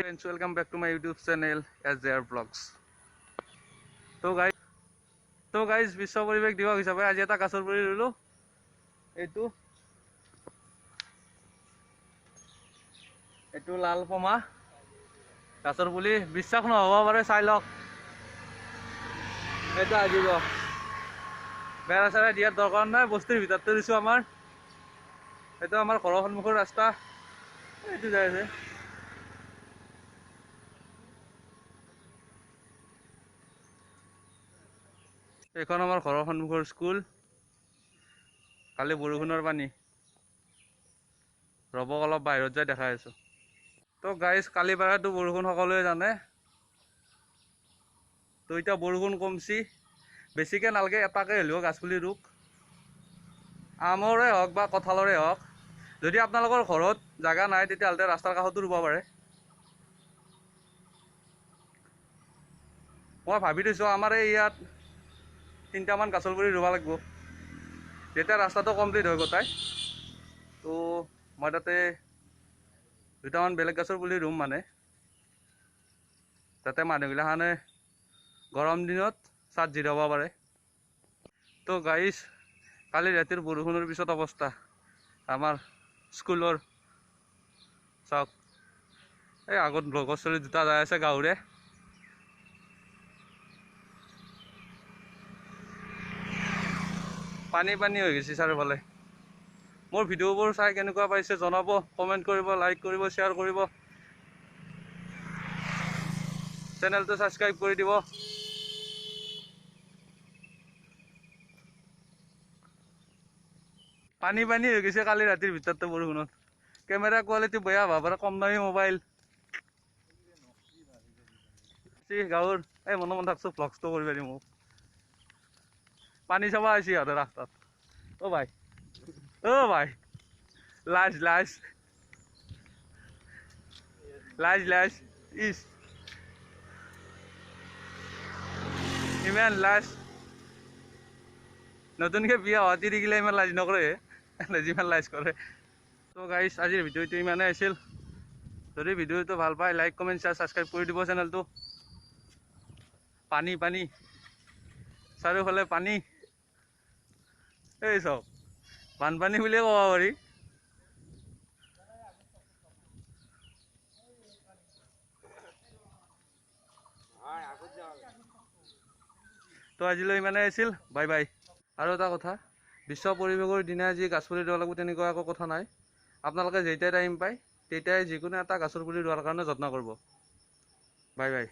friends, welcome back to my YouTube channel SJR Vlogs. তো guys বিশ্ব পৰিৱেশ দিৱস হিচাপে আজি এটা গাছৰ পুলি ৰুলো। এইটো লাল পমা গাছৰ পুলি, বিশ্বাস নহ'ব পাৰে, চাই লওক। এইটো আহিব, বেৰা চেৰা দিয়াৰ দৰকাৰ নাই, বস্তিৰ ভিতৰতে দিছোঁ। এইটো আমাৰ ঘৰৰ সন্মুখৰ ৰাস্তা, এইটো যাই আছে। এইখন আমাৰ ঘৰৰ সন্মুখৰ স্কুল। কালি বৰষুণৰ পানী, ৰবক অলপ বাহিৰত যাই দেখাই আছো। তো গাইজ কালি পৰাটো বৰষুণ সকলোৱে জানে। তো এতিয়া বৰষুণ কমছি, বেছিকৈ নালাগে, এটাকে হ'লেও গাছপুলি ৰুক, আমৰে হওক বা কঁঠালৰে হওক। যদি আপোনালোকৰ ঘৰত জাগা নাই তেতিয়াহ'লে ৰাস্তাৰ কাষতো ৰুব পাৰে। মই ভাবি থৈছোঁ আমাৰ এই ইয়াত 3টামান গাছৰ পুলি ৰুব লাগিব, যেতিয়া ৰাস্তাটো কমপ্লিট হৈ গোটাই। তো মই তাতে 2টামান বেলেগ গাছৰ পুলি ৰুম, যাতে মানুহগিলাখানে গৰম দিনত ছাত জিৰাব পাৰে। তো গাইজ কালি ৰাতিৰ বৰষুণৰ পিছত অৱস্থা আমাৰ স্কুলৰ চাওক, এই আগত লগৰ ছোৱালী 2টা যাই আছে গাঁৱৰে। পানী হৈ গৈছে চাৰিওফালে। মোৰ ভিডিঅ'বোৰ চাই কেনেকুৱা পাইছে জনাব, কমেণ্ট কৰিব, লাইক কৰিব, শ্বেয়াৰ কৰিব, চেনেলটো ছাবস্ক্ৰাইব কৰি দিব। পানী হৈ গৈছে কালি ৰাতিৰ ভিতৰতে বৰষুণত। কেমেৰা কোৱালিটি বেয়া হ'ব পাৰে, কম দামী মোবাইল। গাঁৱৰ এই মন থাকছোঁ, ভ্লগছটো কৰিব পাৰিম। মোক পানী চাব আহিছে সিহঁতে ৰাস্তাত। অ' ভাই লাজ ইছ ইমান লাজ। নতুনকৈ বিয়া হোৱা তিৰিগিলা ইমান লাজ নকৰে, যিমান লাজ কৰে। তো গাইজ আজিৰ ভিডিঅ'টো ইমানেই আছিল। যদি ভিডিঅ'টো ভাল পায় লাইক, কমেণ্ট, শ্বেয়াৰ, ছাবস্ক্ৰাইব কৰি দিব চেনেলটো। পানী চাৰিওফালে পানী, এই চব বানপানী বুলিয়ে ক'ব পাৰি। তো আজিলৈ ইমানেই আছিল, বাই বাই। আৰু এটা কথা, বিশ্ব পৰিৱেশৰ দিনা যি গাছপুলি ৰুব লাগিব তেনেকুৱা একো কথা নাই। আপোনালোকে যেতিয়াই টাইম পায় তেতিয়াই যিকোনো এটা গাছৰ পুলি ৰোৱাৰ কাৰণে যত্ন কৰিব। Bye bye.